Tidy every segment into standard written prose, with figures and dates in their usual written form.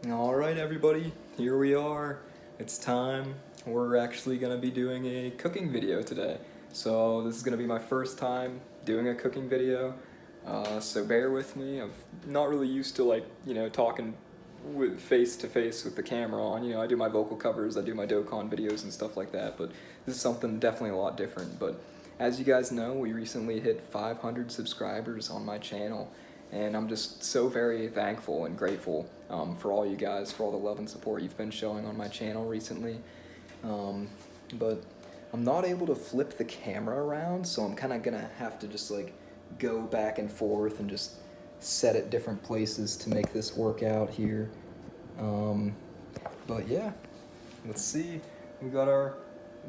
Alright everybody, here we are. It's time. We're actually going to be doing a cooking video today. So this is going to be my first time doing a cooking video. So bear with me. I'm not really used to talking with face to face with the camera on. I do my vocal covers, I do my Dokkan videos and stuff like that, but this is something definitely a lot different. But as you guys know, we recently hit 500 subscribers on my channel. And I'm just so very thankful and grateful for all you guys, for all the love and support you've been showing on my channel recently. But I'm not able to flip the camera around, so I'm kind of going to have to just go back and forth and just set at different places to make this work out here. But yeah, let's see. We got our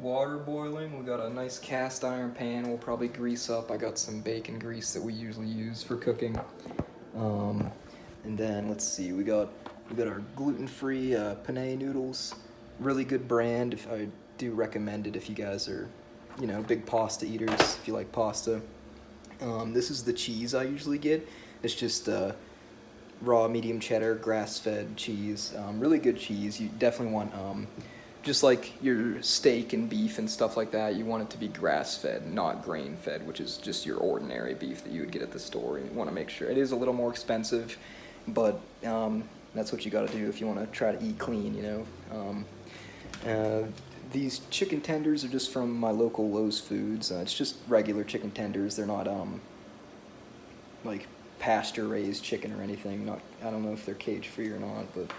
water boiling. We got a nice cast iron pan we'll probably grease up. I got some bacon grease that we usually use for cooking. And then let's see, we got our gluten-free penne noodles. Really good brand. I do recommend it if you guys are, big pasta eaters, if you like pasta. This is the cheese I usually get. It's just raw medium cheddar, grass-fed cheese. Really good cheese. You definitely want just like your steak and beef and stuff like that, you want it to be grass-fed, not grain-fed, which is just your ordinary beef that you would get at the store. You want to make sure. It is a little more expensive, but that's what you got to do if you want to try to eat clean, These chicken tenders are just from my local Lowe's Foods. It's just regular chicken tenders. They're not like pasture-raised chicken or anything. I don't know if they're cage-free or not, but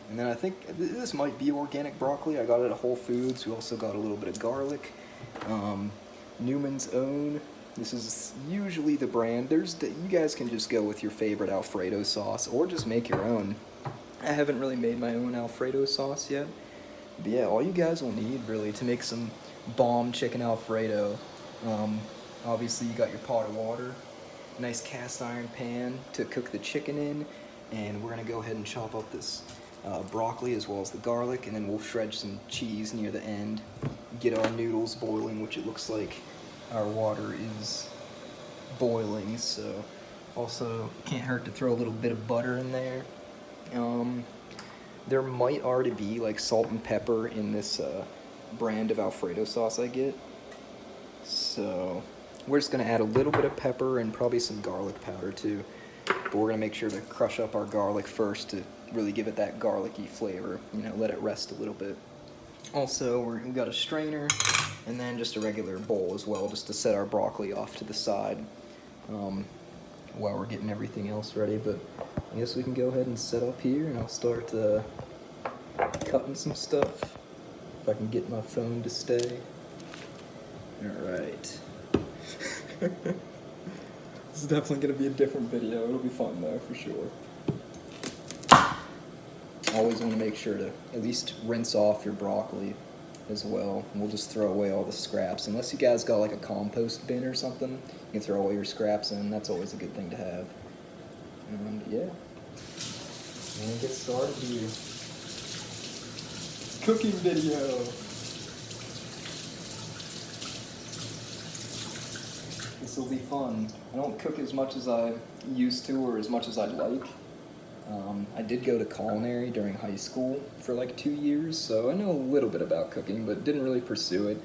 and then I think this might be organic broccoli. I got it at Whole Foods. We also got a little bit of garlic. Newman's Own. This is usually the brand. You guys can just go with your favorite Alfredo sauce or just make your own. I haven't really made my own Alfredo sauce yet. But yeah, all you guys will need really to make some bomb chicken Alfredo. Obviously you got your pot of water, nice cast iron pan to cook the chicken in, and we're gonna go ahead and chop up this broccoli as well as the garlic, and then we'll shred some cheese near the end, get our noodles boiling, which it looks like our water is boiling, so also can't hurt to throw a little bit of butter in there. There might already be salt and pepper in this brand of Alfredo sauce I get, so we're just gonna add a little bit of pepper and probably some garlic powder too. But we're gonna make sure to crush up our garlic first to really give it that garlicky flavor, let it rest a little bit. Also, we've got a strainer and then just a regular bowl as well, just to set our broccoli off to the side while we're getting everything else ready. But I guess we can go ahead and set up here, and I'll start cutting some stuff, if I can get my phone to stay. Alright. This is definitely going to be a different video. It'll be fun though, for sure. Always want to make sure to at least rinse off your broccoli as well. And we'll just throw away all the scraps. Unless you guys got a compost bin or something, you can throw all your scraps in. That's always a good thing to have. And yeah, we're gonna get started here. Cooking video. This will be fun. I don't cook as much as I used to or as much as I'd like. I did go to culinary during high school for 2 years, so I know a little bit about cooking, but didn't really pursue it.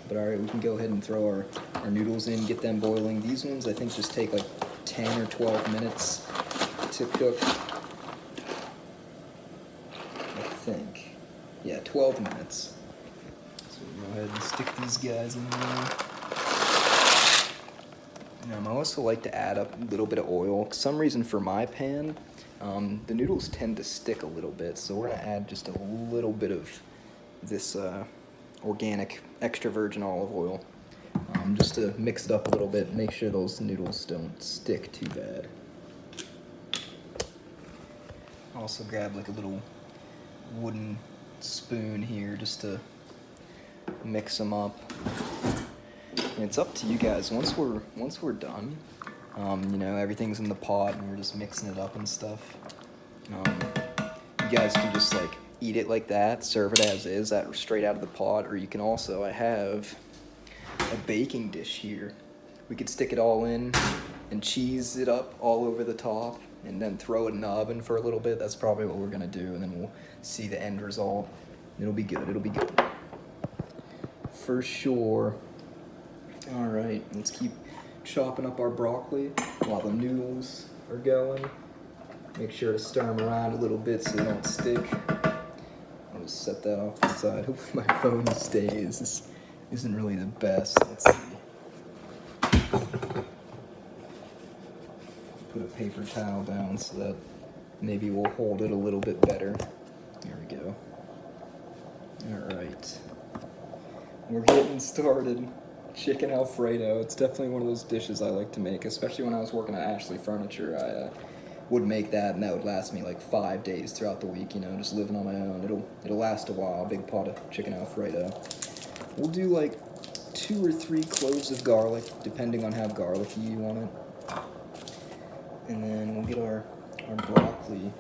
But alright, we can go ahead and throw our noodles in, get them boiling. These ones I think just take 10 or 12 minutes to cook. I think. Yeah, 12 minutes. So we'll go ahead and stick these guys in there. I also like to add up a little bit of oil. For some reason for my pan, the noodles tend to stick a little bit, so we're going to add just a little bit of this organic extra virgin olive oil, just to mix it up a little bit, make sure those noodles don't stick too bad. Also grab a little wooden spoon here just to mix them up. And it's up to you guys. Once we're done, everything's in the pot and we're just mixing it up and stuff. You guys can just eat it like that, serve it as is, straight out of the pot, or you can also, I have a baking dish here. We could stick it all in and cheese it up all over the top. and then throw it in the oven for a little bit. That's probably what we're gonna do, and then we'll see the end result. It'll be good, it'll be good. For sure. All right, let's keep chopping up our broccoli while the noodles are going. Make sure to stir them around a little bit so they don't stick. I'll just set that off the side. Hopefully my phone stays. This isn't really the best. Let's see. Put a paper towel down so that maybe we'll hold it a little bit better. There we go. All right. We're getting started. Chicken Alfredo. It's definitely one of those dishes I like to make, especially when I was working at Ashley Furniture. I would make that, and that would last me like 5 days throughout the week, you know, just living on my own. It'll last a while. Big pot of chicken Alfredo. We'll do like 2 or 3 cloves of garlic, depending on how garlicky you want it. And then we'll get our broccoli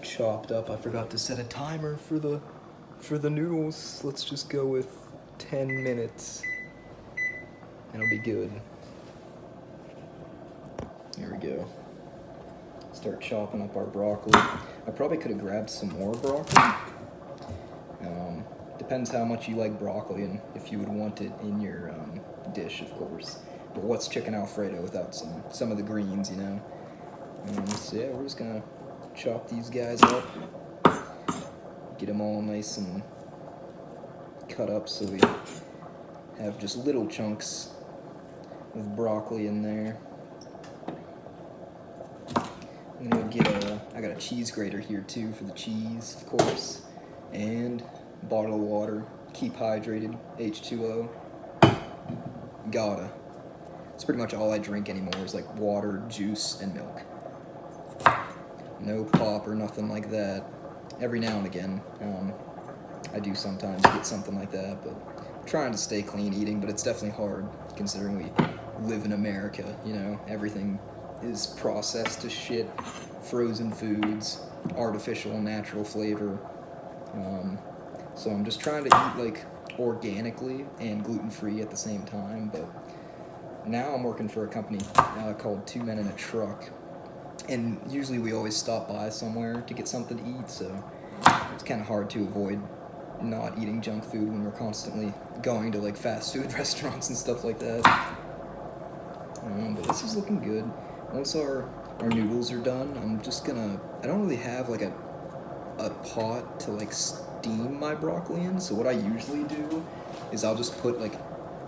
chopped up. I forgot to set a timer for the noodles. Let's just go with 10 minutes. And it'll be good. There we go. Start chopping up our broccoli. I probably could have grabbed some more broccoli. Depends how much you like broccoli and if you would want it in your dish, of course. But what's chicken Alfredo without some of the greens, you know? So yeah, we're just gonna chop these guys up. Get them all nice and cut up so we have just little chunks of broccoli in there. I'm gonna get I got a cheese grater here too for the cheese, of course, and a bottle of water. Keep hydrated, H2O. Gotta. It's pretty much all I drink anymore is like water, juice, and milk. No pop or nothing like that. Every now and again, I do sometimes get something like that, but I'm trying to stay clean eating, but it's definitely hard considering we live in America, you know, everything is processed to shit, frozen foods, artificial and natural flavor. So I'm just trying to eat like organically and gluten-free at the same time, but now I'm working for a company called 2 Men in a Truck, and usually we always stop by somewhere to get something to eat, so it's kind of hard to avoid not eating junk food when we're constantly going to like fast food restaurants and stuff like that. But this is looking good. Once our noodles are done, I'm just gonna, I don't really have like a pot to like steam my broccoli in, so what I usually do is I'll just put like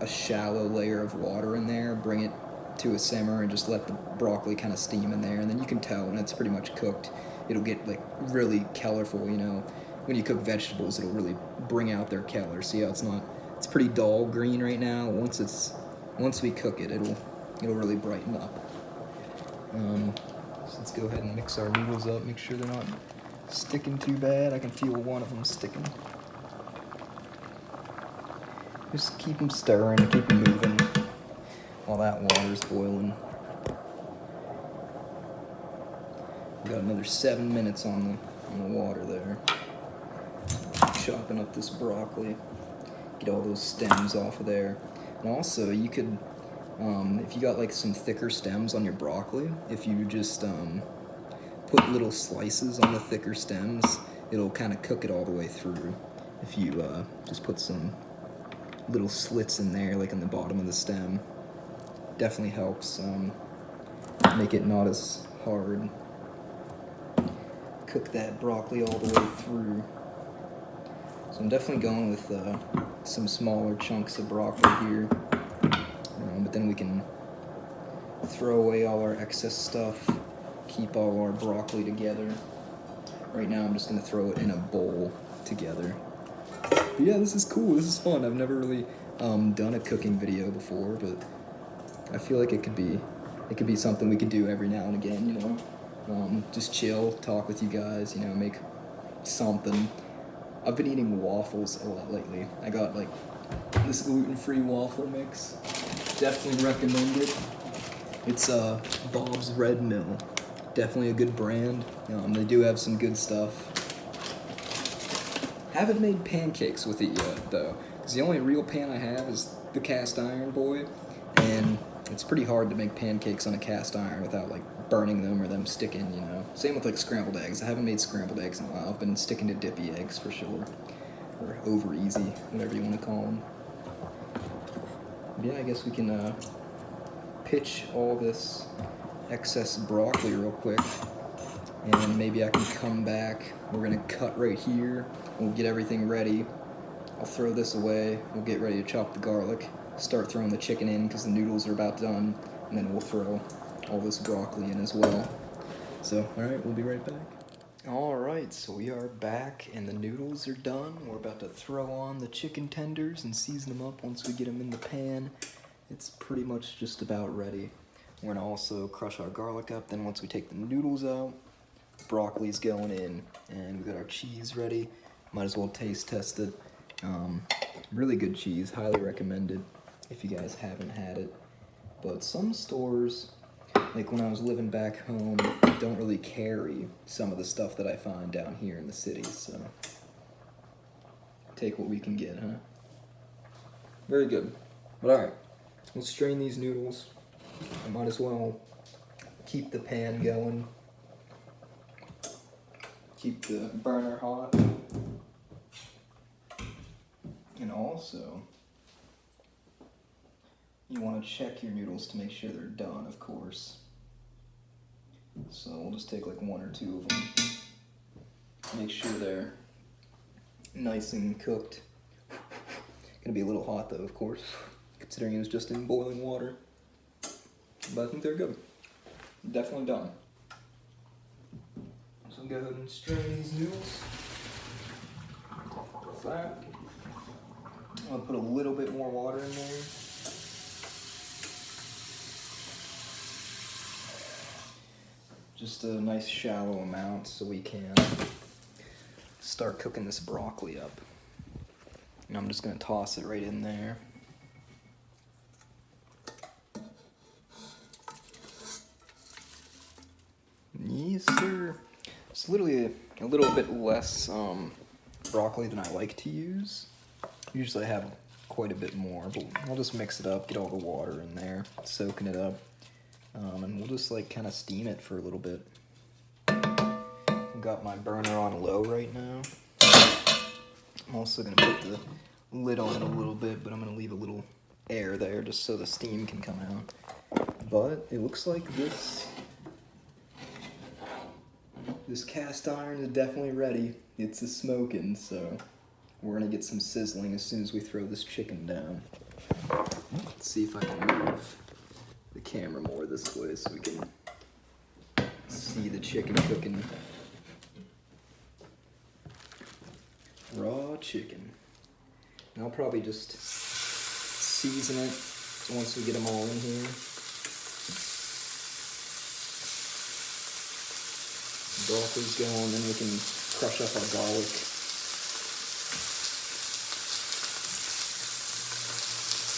a shallow layer of water in there, bring it to a simmer, and just let the broccoli kind of steam in there, and then you can tell when it's pretty much cooked. It'll get like really colorful, you know. When you cook vegetables, it'll really bring out their color. See how it's pretty dull green right now. Once we cook it, it'll really brighten up. So let's go ahead and mix our noodles up, make sure they're not sticking too bad. I can feel one of them sticking. Just keep them stirring, keep them moving while that water's boiling. We got another 7 minutes on the water there. Chopping up this broccoli, get all those stems off of there. And also, you could, if you got like some thicker stems on your broccoli, if you just put little slices on the thicker stems, it'll kind of cook it all the way through. If you just put some little slits in there, like in the bottom of the stem, definitely helps make it not as hard. Cook that broccoli all the way through. So I'm definitely going with some smaller chunks of broccoli here, but then we can throw away all our excess stuff, keep all our broccoli together. Right now I'm just going to throw it in a bowl together. But yeah, this is cool, this is fun. I've never really done a cooking video before, but I feel like it could be something we could do every now and again, you know. Just chill, talk with you guys, you know, make something. I've been eating waffles a lot lately. I got like this gluten-free waffle mix. Definitely recommend it. It's Bob's Red Mill. Definitely a good brand. They do have some good stuff. Haven't made pancakes with it yet though, because the only real pan I have is the cast iron boy, and it's pretty hard to make pancakes on a cast iron without like burning them or them sticking, you know. Same with like scrambled eggs. I haven't made scrambled eggs in a while. I've been sticking to dippy eggs for sure. Or over easy, whatever you want to call them. Yeah, I guess we can pitch all this excess broccoli real quick. And maybe I can come back. We're gonna cut right here. We'll get everything ready. I'll throw this away. We'll get ready to chop the garlic. Start throwing the chicken in because the noodles are about done. And then we'll throw all this broccoli in as well. So, alright, we'll be right back. Alright, so we are back and the noodles are done. We're about to throw on the chicken tenders and season them up once we get them in the pan. It's pretty much just about ready. We're gonna also crush our garlic up. Then once we take the noodles out, broccoli's going in. And we got our cheese ready. Might as well taste test it. Really good cheese, highly recommended if you guys haven't had it. But some stores, like when I was living back home, don't really carry some of the stuff that I find down here in the city, so take what we can get, huh? Very good. But alright, let's strain these noodles. I might as well keep the pan going. Keep the burner hot. And also, you want to check your noodles to make sure they're done, of course. So we'll just take like 1 or 2 of them. Make sure they're nice and cooked. Gonna be a little hot though, of course, considering it was just in boiling water. But I think they're good. Definitely done. So go ahead and strain these noodles. With that. I'll put a little bit more water in there. Just a nice shallow amount so we can start cooking this broccoli up. And I'm just gonna toss it right in there. Yes, sir. It's literally a little bit less broccoli than I like to use. Usually I have quite a bit more, but I'll just mix it up, get all the water in there, soaking it up. And we'll just like kind of steam it for a little bit. I've got my burner on low right now. I'm also gonna put the lid on it a little bit, but I'm gonna leave a little air there just so the steam can come out. But it looks like this cast iron is definitely ready. It's a smoking, so we're gonna get some sizzling as soon as we throw this chicken down. Let's see if I can move the camera more this way so we can see the chicken cooking. Raw chicken. And I'll probably just season it once we get them all in here. Broccoli's going, then we can crush up our garlic.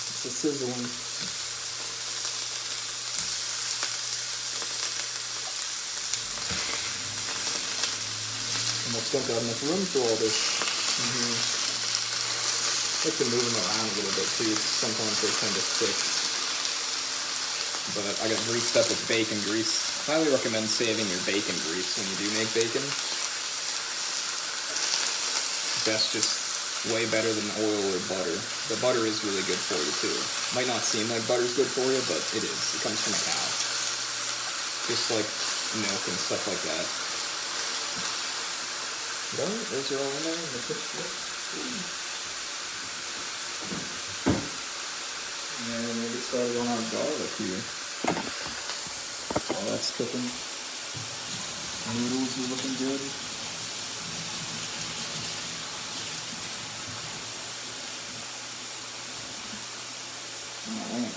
It's a sizzling. Almost don't got enough room for all this. I like to move them around a little bit too. Sometimes they tend to stick. But I got greased up with bacon grease. Highly recommend saving your bacon grease when you do make bacon. That's just way better than oil or butter. The butter is really good for you too. Might not seem like butter's good for you, but it is. It comes from a cow. Just like milk and stuff like that. Well, those are all in there in the picture. And we'll get started on our garlic here. While that's cooking, noodles are looking good. Alright.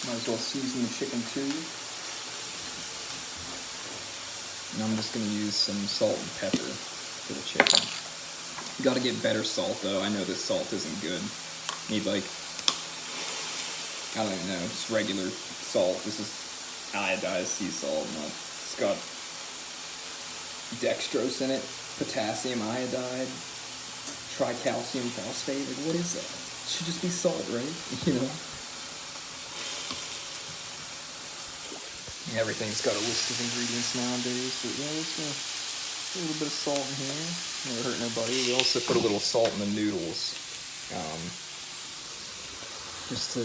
Might as well season the chicken too. And I'm just going to use some salt and pepper for the chicken. You got to get better salt though. I know this salt isn't good. Need like, I don't even know, just regular salt. This is iodized sea salt. It's got dextrose in it, potassium iodide, tricalcium phosphate. Like, what is that? It should just be salt, right? You know? Everything's got a list of ingredients nowadays, but yeah, let's put a little bit of salt in here. Never hurt nobody. We also put a little salt in the noodles, just to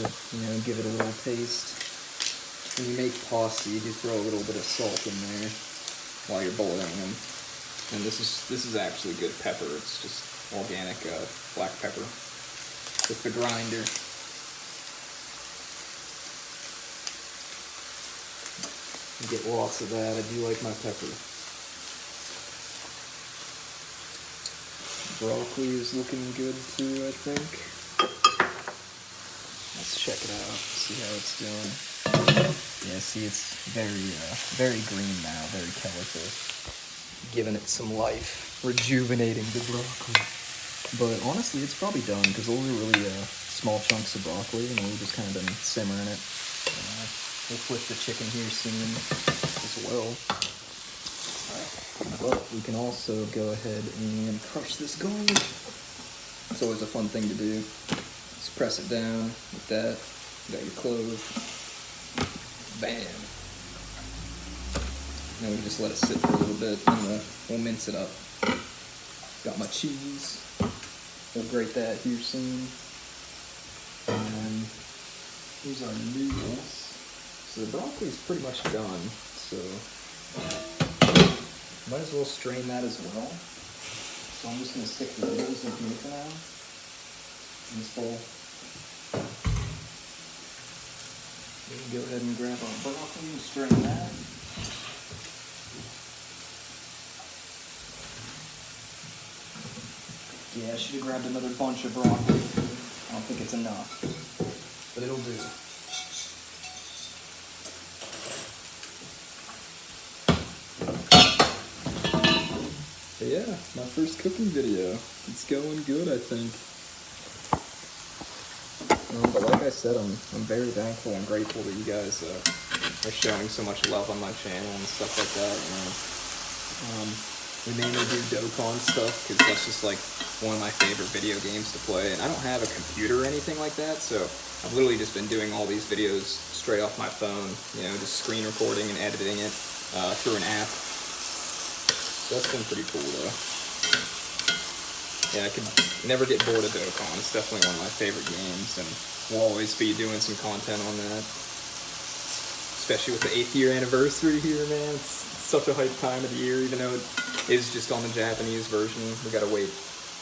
give it a little taste. When you make pasta, you do throw a little bit of salt in there while you're boiling them. And this is actually good pepper. It's just organic black pepper with the grinder. You get lots of that. I do like my pepper. Broccoli is looking good too, I think. Let's check it out, see how it's doing. Yeah, see, it's very green now, very colorful. Giving it some life, rejuvenating the broccoli. But honestly, it's probably done, because those are really small chunks of broccoli, and we've just kind of been simmering it. We'll flip the chicken here soon as well. But we can also go ahead and crush this garlic. It's always a fun thing to do. Just press it down with that. You got your clove. Bam. Now we just let it sit for a little bit, and we'll mince it up. Got my cheese. We'll grate that here soon. And here's our noodles. So the broccoli's pretty much done. So might as well strain that as well. So I'm just going to stick the noodles in here for now. In this bowl. We can go ahead and grab our broccoli and strain that. Yeah, I should have grabbed another bunch of broccoli. I don't think it's enough, but it'll do. But yeah, my first cooking video. It's going good, I think. But like I said, I'm very thankful and grateful that you guys are showing so much love on my channel and stuff like that. We mainly do Dokkan stuff because that's just like one of my favorite video games to play, and I don't have a computer or anything like that, so I've literally just been doing all these videos straight off my phone, just screen recording and editing it through an app. So that's been pretty cool though. Yeah, I could never get bored of Dokkan. It's definitely one of my favorite games, and we'll always be doing some content on that. Especially with the 8th year anniversary here, man. It's such a hype time of the year, even though it is just on the Japanese version. We gotta wait.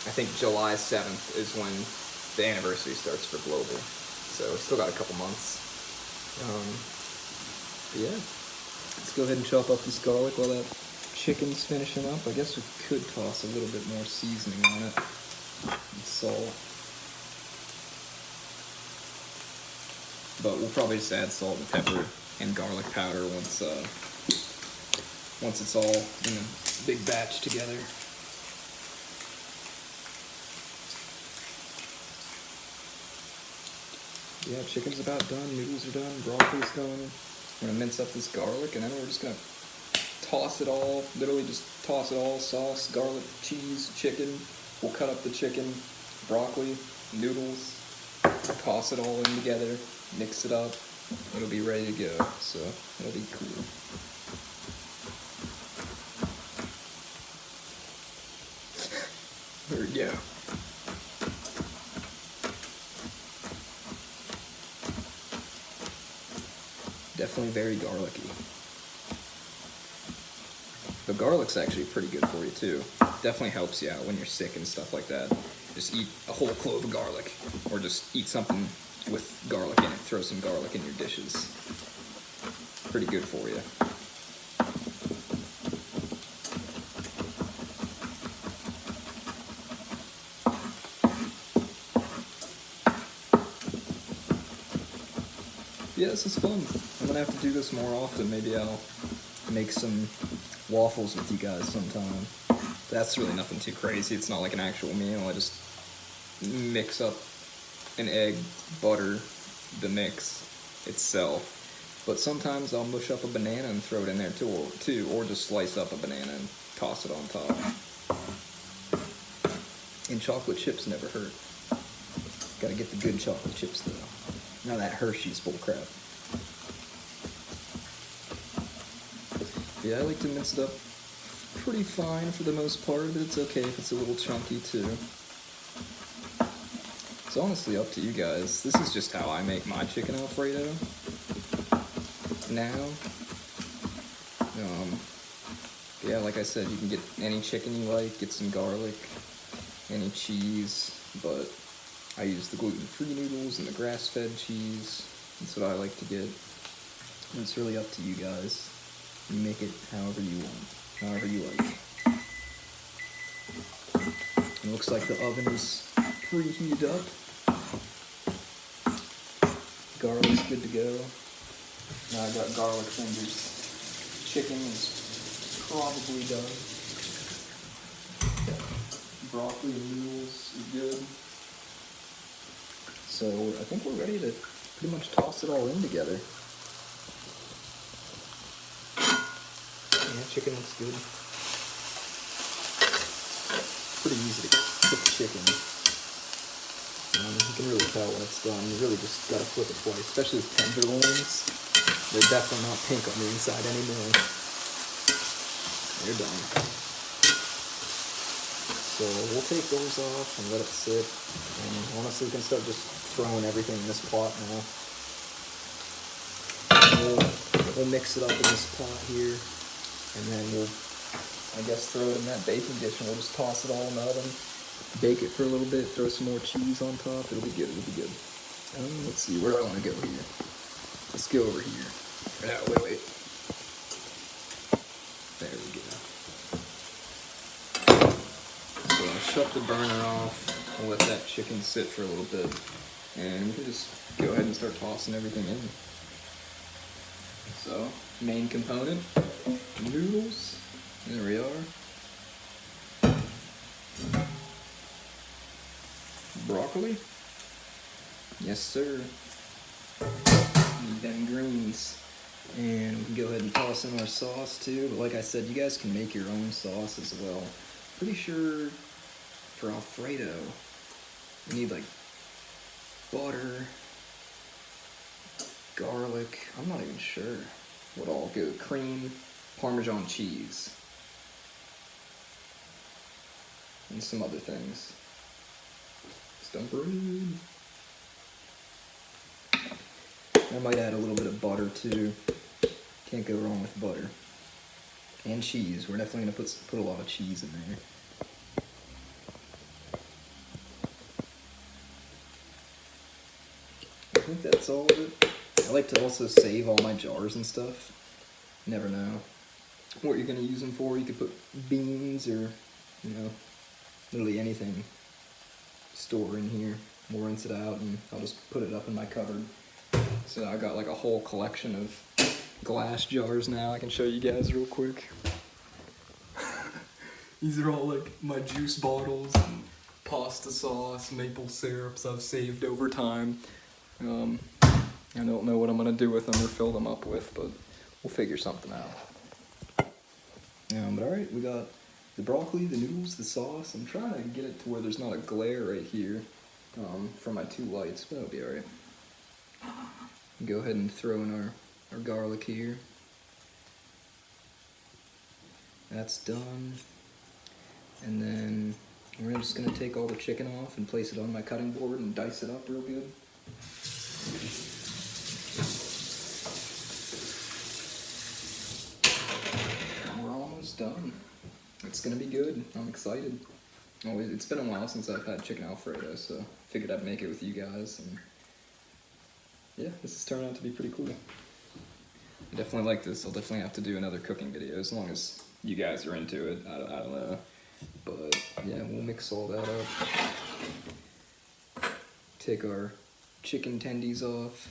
I think July 7th is when the anniversary starts for global. So we still got a couple months. But yeah, let's go ahead and chop up this garlic while that chicken's finishing up. I guess we could toss a little bit more seasoning on it and salt. But we'll probably just add salt and pepper and garlic powder once it's all in a big batch together. Yeah, chicken's about done, noodles are done, broccoli's done. We're gonna mince up this garlic, and then we're just gonna toss it all, literally just toss it all, sauce, garlic, cheese, chicken. We'll cut up the chicken, broccoli, noodles, toss it all in together, mix it up. It'll be ready to go, so it'll be cool. There we go. Definitely very garlicky. The garlic's actually pretty good for you too. Definitely helps you out when you're sick and stuff like that. Just eat a whole clove of garlic, or just eat something with garlic in it. Throw some garlic in your dishes. Pretty good for you. Yeah, this is fun. I'm gonna have to do this more often. Maybe I'll make some waffles with you guys sometime. That's really nothing too crazy. It's not like an actual meal. I just mix up an egg, butter the mix itself. But sometimes I'll mush up a banana and throw it in there too, or just slice up a banana and toss it on top. And chocolate chips never hurt. Gotta get the good chocolate chips though. None of that Hershey's bullcrap. Yeah, I like to mince it up pretty fine for the most part, but it's okay if it's a little chunky too. It's honestly up to you guys. This is just how I make my chicken Alfredo now. Yeah, like I said, you can get any chicken you like, get some garlic, any cheese, but I use the gluten-free noodles and the grass-fed cheese. That's what I like to get. And it's really up to you guys. You make it however you want, however you like. It looks like the oven is preheated up. Garlic's good to go. Now I got garlic fingers. Chicken is probably done. Broccoli and noodles is good. So I think we're ready to pretty much toss it all in together. Yeah, chicken looks good. Pretty easy to cook chicken. You can really tell when it's done. You really just gotta flip it twice, especially with tenderloins. They're definitely not pink on the inside anymore. They're done. So we'll take those off and let it sit. And honestly, we can start just throwing everything in this pot now. We'll mix it up in this pot here. And then we'll, I guess, throw it in that baking dish and we'll just toss it all in the oven. Bake it for a little bit, throw some more cheese on top. It'll be good, it'll be good. Let's see, where do I want to go here? Let's go over here. Oh, wait. There we go. So I'll shut the burner off. I'll let that chicken sit for a little bit. And we can just go ahead and start tossing everything in. So, main component, noodles. There we are. Broccoli. Yes, sir. Need them greens. And we can go ahead and toss in our sauce too. But like I said, you guys can make your own sauce as well. Pretty sure for Alfredo, you need like butter, garlic. I'm not even sure what all go. Cream, Parmesan cheese, and some other things. Stump bread. I might add a little bit of butter too. Can't go wrong with butter. And cheese. We're definitely gonna put a lot of cheese in there. I think that's all of it. I like to also save all my jars and stuff. You never know what you're gonna use them for. You could put beans or, literally anything. Store in here. We'll rinse it out and I'll just put it up in my cupboard. So I got like a whole collection of glass jars now. I can show you guys real quick. These are all like my juice bottles and pasta sauce, maple syrups I've saved over time. I don't know what I'm gonna do with them or fill them up with, but we'll figure something out. But alright, we got the broccoli, the noodles, the sauce. I'm trying to get it to where there's not a glare right here from my two lights, but that'll be alright. Go ahead and throw in our garlic here. That's done. And then we're just gonna take all the chicken off and place it on my cutting board and dice it up real good. And we're almost done. It's gonna be good. I'm excited. It's been a while since I've had chicken Alfredo, so figured I'd make it with you guys. And yeah, this has turned out to be pretty cool. I definitely like this. I'll definitely have to do another cooking video as long as you guys are into it. I don't know. But yeah, we'll mix all that up. Take our chicken tendies off.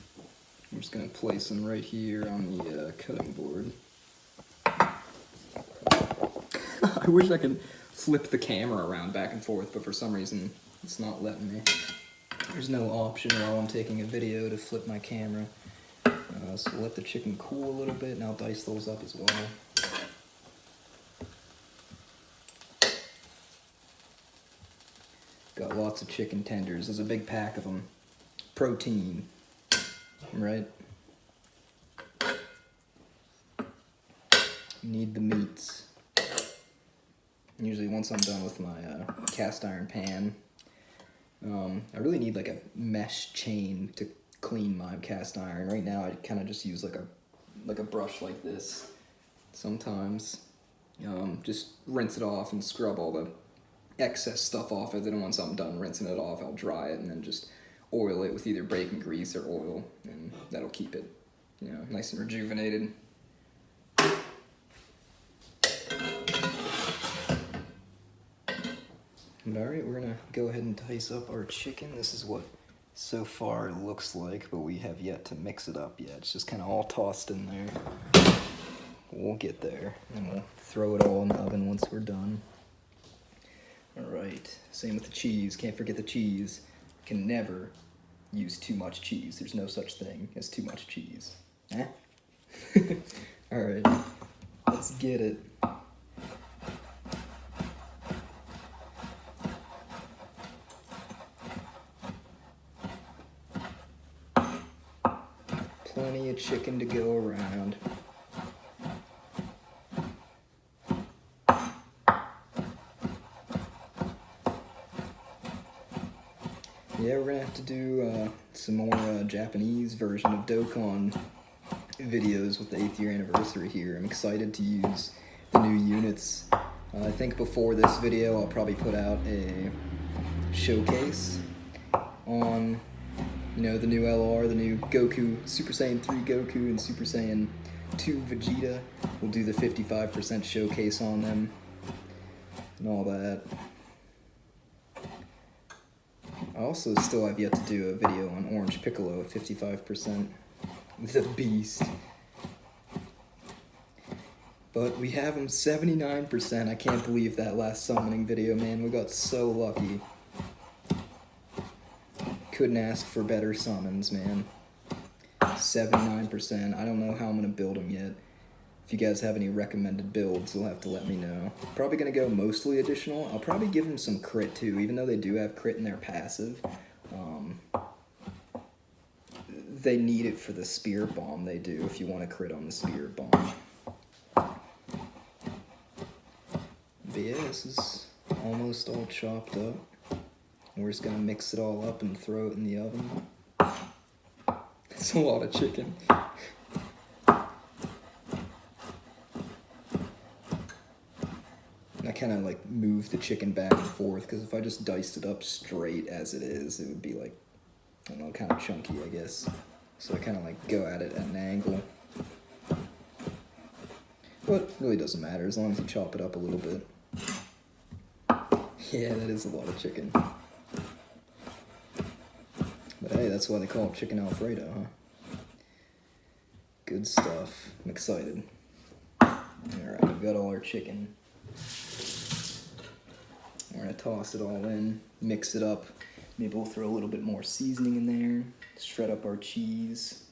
I'm just gonna place them right here on the cutting board. I wish I could flip the camera around back and forth, but for some reason it's not letting me. There's no option while I'm taking a video to flip my camera. So we'll let the chicken cool a little bit and I'll dice those up as well. Got lots of chicken tenders. There's a big pack of them. Protein, right? need the meats. Usually once I'm done with my cast iron pan, I really need like a mesh chain to clean my cast iron. Right now I kind of just use like a brush like this sometimes. Just rinse it off and scrub all the excess stuff off of it, and once I'm done rinsing it off, I'll dry it and then just oil it with either bacon grease or oil, and that'll keep it, nice and rejuvenated. Alright, we're gonna go ahead and dice up our chicken. This is what so far it looks like, but we have yet to mix it up yet. It's just kind of all tossed in there. We'll get there, and we'll throw it all in the oven once we're done. Alright, same with the cheese. Can't forget the cheese. Can never use too much cheese. There's no such thing as too much cheese. Eh? Alright, let's get it. Plenty of chicken to go around. Yeah, we're gonna have to do some more Japanese version of Dokkan videos with the 8th year anniversary here. I'm excited to use the new units. I think before this video I'll probably put out a showcase on, the new LR, the new Goku, Super Saiyan 3 Goku and Super Saiyan 2 Vegeta. We'll do the 55% showcase on them and all that. I also still have yet to do a video on Orange Piccolo at 55%. The beast. But we have him 79%. I can't believe that last summoning video, man. We got so lucky. Couldn't ask for better summons, man. 79%. I don't know how I'm going to build him yet. If you guys have any recommended builds, you'll have to let me know. Probably going to go mostly additional. I'll probably give him some crit too, even though they do have crit in their passive. They need it for the spear bomb they do, if you want to crit on the spear bomb. But yeah, this is almost all chopped up. We're just going to mix it all up and throw it in the oven. It's a lot of chicken. I kind of like move the chicken back and forth, because if I just diced it up straight as it is, it would be like, I don't know, kind of chunky, I guess. So I kind of like go at it at an angle. But it really doesn't matter as long as you chop it up a little bit. Yeah, that is a lot of chicken. But hey, that's why they call it Chicken Alfredo, huh? Good stuff. I'm excited. Alright, we've got all our chicken. We're gonna toss it all in, mix it up. Maybe we'll throw a little bit more seasoning in there, shred up our cheese,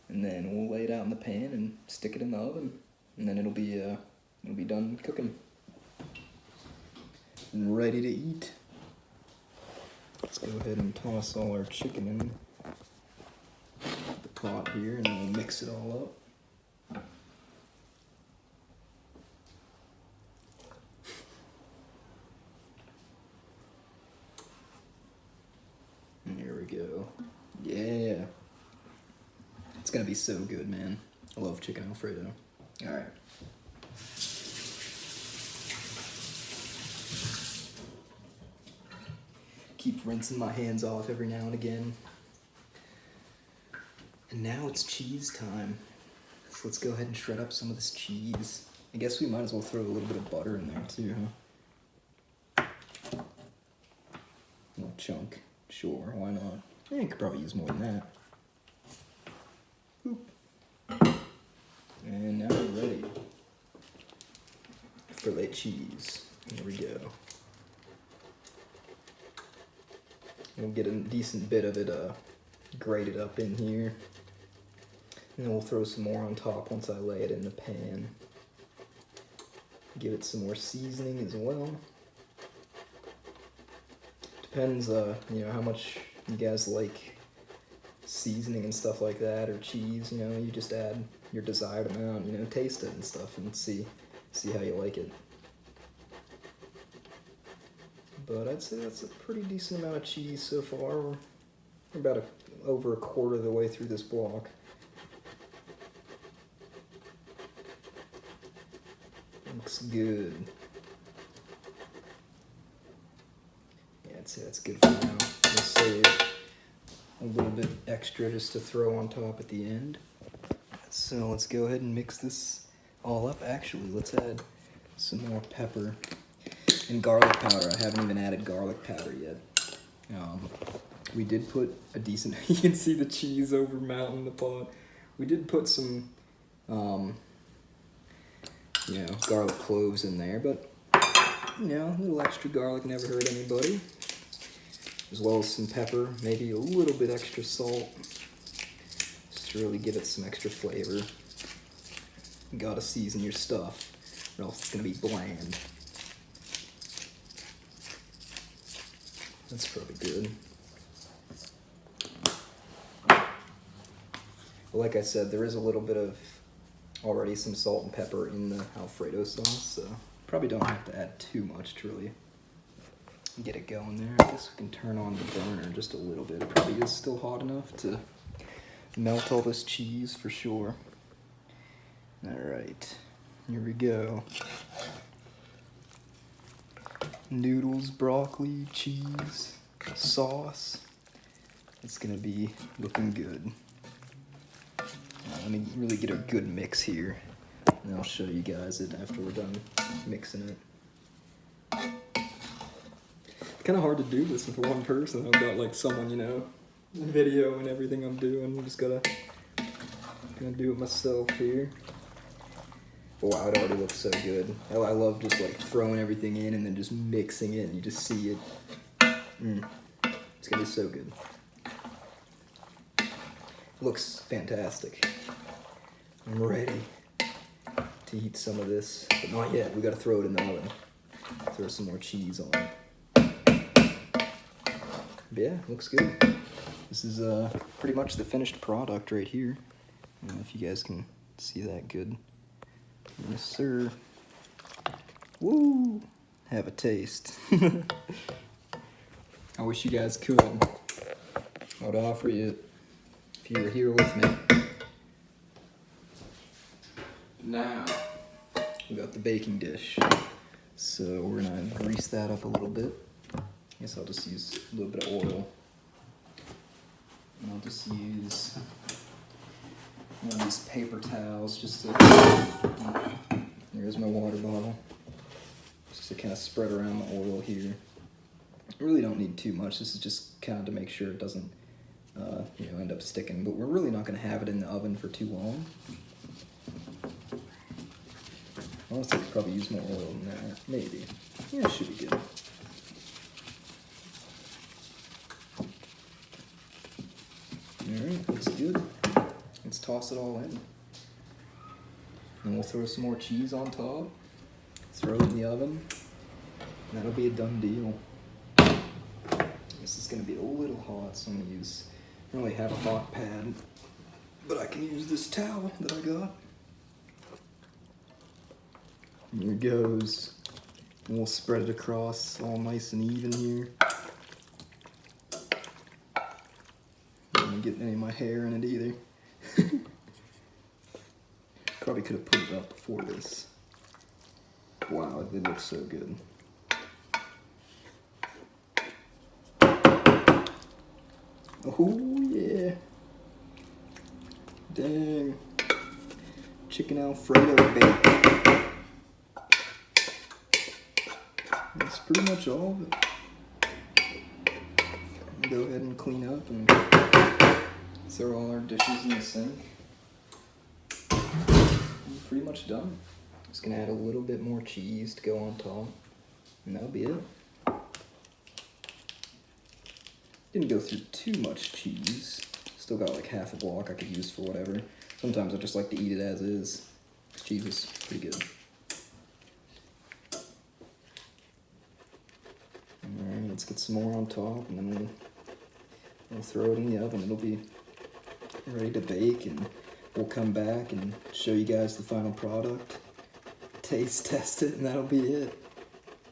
and then we'll lay it out in the pan and stick it in the oven, and then it'll be done cooking and ready to eat. Let's go ahead and toss all our chicken in the pot here, and then we'll mix it all up. Go. Yeah. It's gonna be so good, man. I love Chicken Alfredo. Alright. Keep rinsing my hands off every now and again. And now it's cheese time. So let's go ahead and shred up some of this cheese. I guess we might as well throw a little bit of butter in there too, huh? A little chunk. Sure, why not? Yeah, you could probably use more than that. Boop. And now we're ready. Fillet cheese. Here we go. We'll get a decent bit of it grated up in here. And then we'll throw some more on top once I lay it in the pan. Give it some more seasoning as well. Depends, how much you guys like seasoning and stuff like that, or cheese, you know, you just add your desired amount, you know, taste it and stuff and see how you like it. But I'd say that's a pretty decent amount of cheese so far. We're about over a quarter of the way through this block. Looks good. Yeah, I'd say that's good for now. We'll save a little bit extra just to throw on top at the end. So let's go ahead and mix this all up. Actually, let's add some more pepper and garlic powder. I haven't even added garlic powder yet. We did put a decent, you can see the cheese over mountain the pot. We did put some, you know, garlic cloves in there, but, you know, a little extra garlic never hurt anybody. As well as some pepper, maybe a little bit extra salt, just to really give it some extra flavor. You gotta season your stuff, or else it's gonna be bland. That's probably good. But like I said, there is a little bit of already some salt and pepper in the Alfredo sauce, so probably don't have to add too much to really get it going there. I guess we can turn on the burner just a little bit. It probably is still hot enough to melt all this cheese for sure. Alright, here we go. Noodles, broccoli, cheese, sauce. It's gonna be looking good. Let me really get a good mix here, and I'll show you guys it after we're done mixing it. It's kind of hard to do this with one person. I've got like someone, you know, video and everything I'm doing. I'm just gonna do it myself here. Wow, it already looks so good. I love just like throwing everything in and then just mixing it and you just see it. It's gonna be so good. Looks fantastic. I'm ready to eat some of this, but not yet. We gotta throw it in the oven. Throw some more cheese on it. But yeah, looks good. This is pretty much the finished product right here. I don't know if you guys can see that good. Yes, sir. Woo! Have a taste. I wish you guys could. I would offer you if you were here with me. Now, we got the baking dish. So we're gonna grease that up a little bit. I guess I'll just use a little bit of oil. And I'll just use one of these paper towels just to, there's my water bottle, just to kind of spread around the oil here. I really don't need too much. This is just kind of to make sure it doesn't you know, end up sticking, but we're really not going to have it in the oven for too long. Honestly, I could probably use more oil than that. Maybe. Yeah, it should be good. Alright, looks good. Let's toss it all in. And we'll throw some more cheese on top. Throw it in the oven. And that'll be a done deal. This is going to be a little hot, so I'm going to use, I don't really have a hot pad, but I can use this towel that I got. And here it goes. And we'll spread it across all nice and even here. Don't get any of my hair in it either. Probably could have put it up before this. Wow, it looks so good. Oh yeah. Dang. Chicken Alfredo bake. That's pretty much all of it. Go ahead and clean up and throw all our dishes in the sink. I'm pretty much done. Just gonna add a little bit more cheese to go on top, and that'll be it. Didn't go through too much cheese. Still got like half a block I could use for whatever. Sometimes I just like to eat it as is. Cheese is pretty good. Alright, let's get some more on top, and then we'll throw it in the oven. It'll be ready to bake, and we'll come back and show you guys the final product, taste test it, and that'll be it.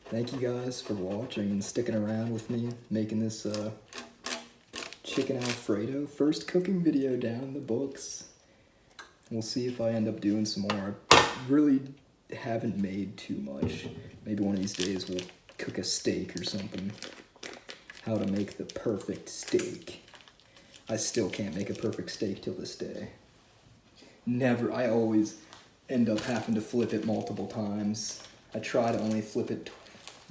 Thank you guys for watching and sticking around with me making this chicken Alfredo. First cooking video down in the books. We'll see if I end up doing some more. I really haven't made too much. Maybe one of these days we'll cook a steak or something. How to make the perfect steak. I still can't make a perfect steak till this day. Never. I always end up having to flip it multiple times. I try to only flip it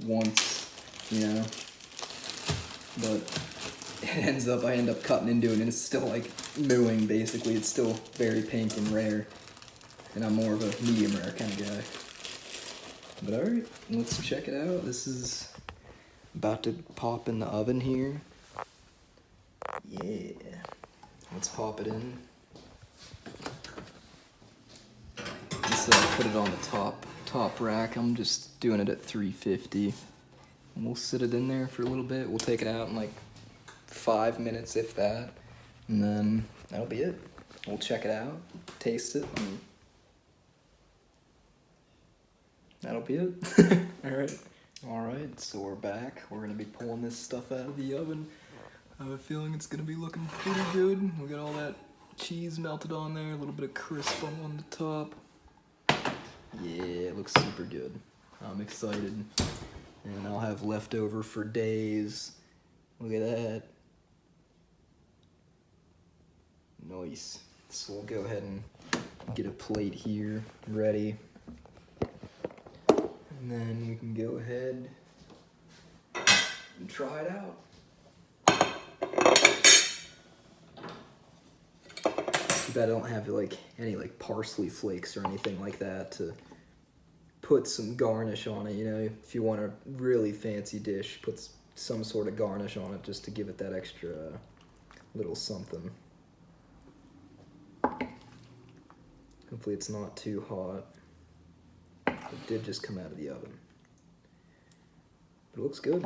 once, you know, but I end up cutting into it and it's still like mooing basically. It's still very pink and rare, and I'm more of a medium rare kind of guy. But alright, let's check it out. This is about to pop in the oven here. Yeah, let's pop it in. Let's put it on the top rack. I'm just doing it at 350. And we'll sit it in there for a little bit. We'll take it out in like 5 minutes, if that. And then that'll be it. We'll check it out, taste it, and that'll be it. Alright, so we're back. We're gonna be pulling this stuff out of the oven. I have a feeling it's gonna be looking pretty good. We got all that cheese melted on there, a little bit of crisp on the top. Yeah, it looks super good. I'm excited. And I'll have leftover for days. Look at that. Nice. So we'll go ahead and get a plate here ready. And then we can go ahead and try it out. Too bad I don't have like any like parsley flakes or anything like that to put some garnish on it, you know. If you want a really fancy dish, put some sort of garnish on it just to give it that extra little something. Hopefully it's not too hot. It did just come out of the oven. But it looks good.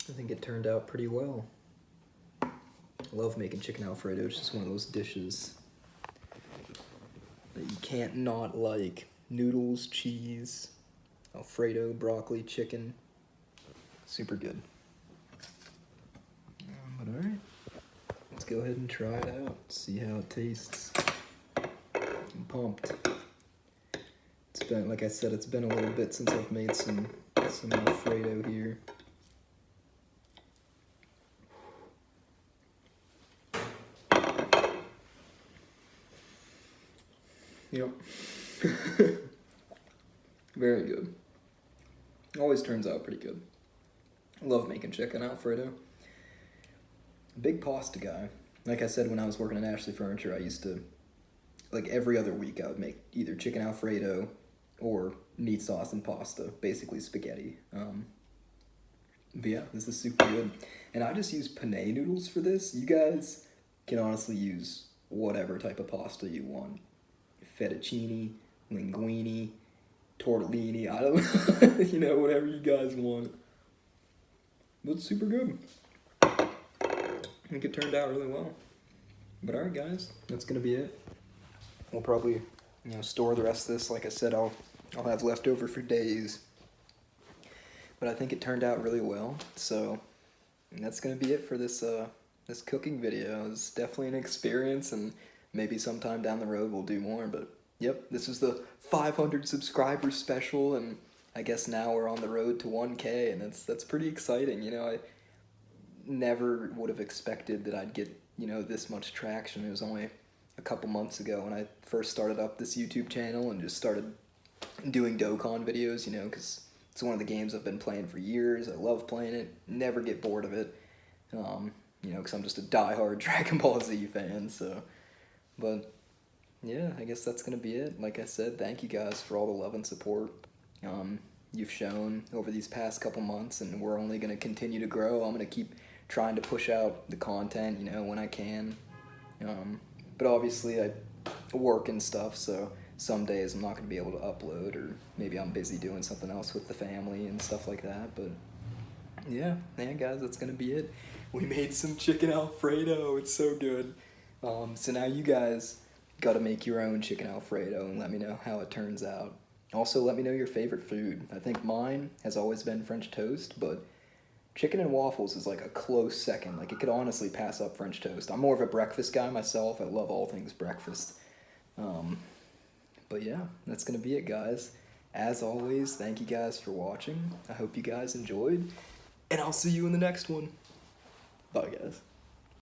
I think it turned out pretty well. I love making chicken Alfredo. It's just one of those dishes that you can't not like. Noodles, cheese, Alfredo, broccoli, chicken. Super good. But alright, let's go ahead and try it out. See how it tastes. I'm pumped. It's been, like I said, it's been a little bit since I've made some Alfredo here. Yep. Very good. Always turns out pretty good. I love making chicken Alfredo. Big pasta guy. Like I said, when I was working at Ashley Furniture, I used to, like every other week, I would make either chicken Alfredo or meat sauce and pasta, basically spaghetti. But yeah, this is super good. And I just use penne noodles for this. You guys can honestly use whatever type of pasta you want. Fettuccine, linguine, tortellini, I don't know, you know, whatever you guys want. But it's super good. I think it turned out really well. But alright guys, that's gonna be it. We'll probably, you know, store the rest of this. Like I said, I'll have leftover for days. But I think it turned out really well. So that's gonna be it for this this cooking video. It's definitely an experience, and maybe sometime down the road we'll do more, but yep, this is the 500 subscriber special, and I guess now we're on the road to 1K, and that's pretty exciting. You know, I never would have expected that I'd get, you know, this much traction. It was only a couple months ago when I first started up this YouTube channel and just started doing Dokkan videos, you know, because it's one of the games I've been playing for years. I love playing it, never get bored of it, you know, because I'm just a diehard Dragon Ball Z fan, so... But yeah, I guess that's gonna be it. Like I said, thank you guys for all the love and support you've shown over these past couple months, and we're only gonna continue to grow. I'm gonna keep trying to push out the content, you know, when I can. But obviously I work and stuff, so some days I'm not gonna be able to upload, or maybe I'm busy doing something else with the family and stuff like that. But Yeah, guys, that's gonna be it. We made some chicken Alfredo. It's so good. So now you guys got to make your own chicken Alfredo and let me know how it turns out. Also, let me know your favorite food. I think mine has always been French toast, but chicken and waffles is like a close second. Like it could honestly pass up French toast. I'm more of a breakfast guy myself. I love all things breakfast. Um, but yeah, that's gonna be it, guys. As always, thank you guys for watching. I hope you guys enjoyed, and I'll see you in the next one. Bye, guys.